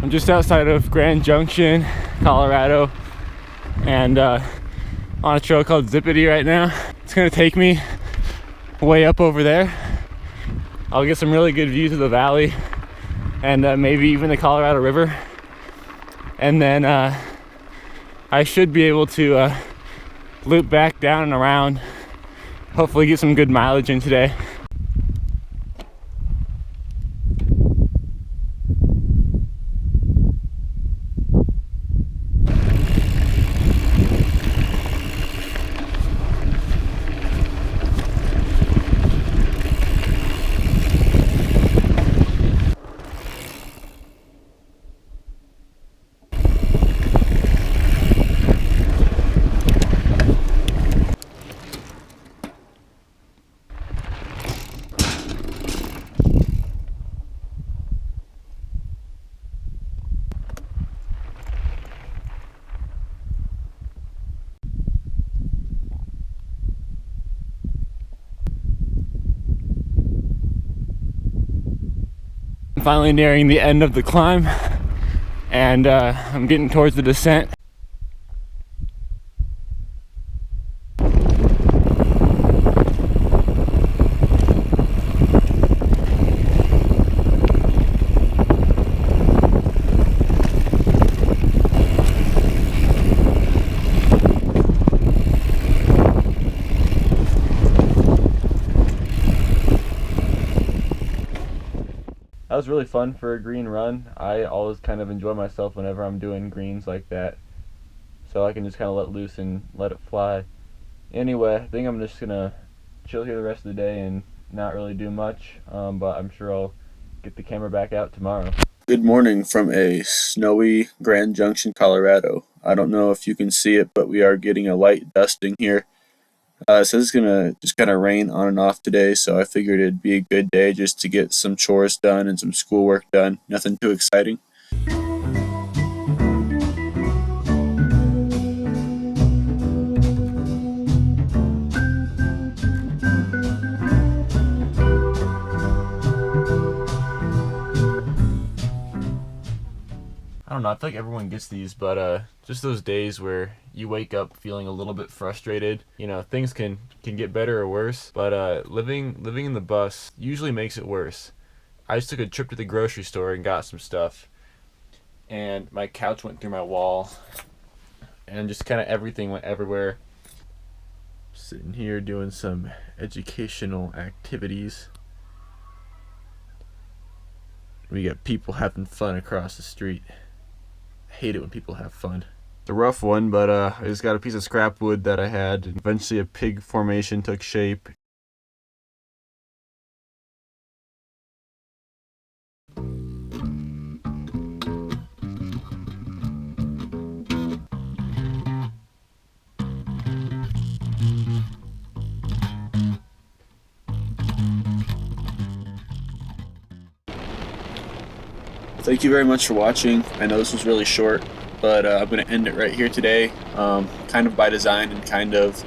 I'm just outside of Grand Junction, Colorado, and on a trail called Zippity right now. It's gonna take me way up over there. I'll get some really good views of the valley and maybe even the Colorado River. And then I should be able to loop back down and around, hopefully get some good mileage in today. I'm finally nearing the end of the climb, and I'm getting towards the descent. That was really fun for a green run. I always kind of enjoy myself whenever I'm doing greens like that, so I can just kind of let loose and let it fly. Anyway, I think I'm just gonna chill here the rest of the day and not really do much, but I'm sure I'll get the camera back out tomorrow. Good morning from a snowy Grand Junction, Colorado. I don't know if you can see it, but we are getting a light dusting here. It says it's gonna just kind of rain on and off today, so I figured it'd be a good day just to get some chores done and some schoolwork done. Nothing too exciting. I don't know, I feel like everyone gets these, but just those days where you wake up feeling a little bit frustrated. You know, things can get better or worse, but living in the bus usually makes it worse. I just took a trip to the grocery store and got some stuff, and my couch went through my wall, and just kind of everything went everywhere. Sitting here doing some educational activities. We got people having fun across the street. I hate it when people have fun. It's a rough one, but I just got a piece of scrap wood that I had, and eventually a pig formation took shape. Thank you very much for watching. I know this was really short, but I'm going to end it right here today, kind of by design and kind of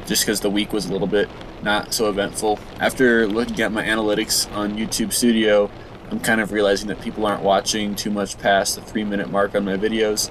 just because the week was a little bit not so eventful. After looking at my analytics on YouTube Studio, I'm kind of realizing that people aren't watching too much past the 3-minute mark on my videos,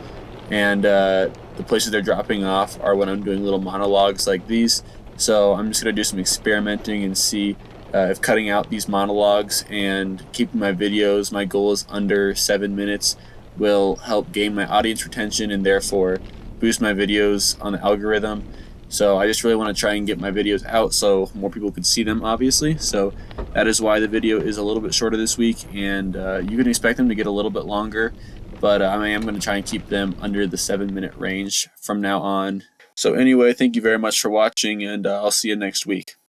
and the places they're dropping off are when I'm doing little monologues like these. So I'm just going to do some experimenting and see if cutting out these monologues and keeping my videos, my goal is under 7 minutes, will help gain my audience retention and therefore boost my videos on the algorithm. So I just really want to try and get my videos out so more people could see them, obviously. So that is why the video is a little bit shorter this week, and you can expect them to get a little bit longer, but I am going to try and keep them under the 7-minute range from now on. So anyway, thank you very much for watching, and I'll see you next week.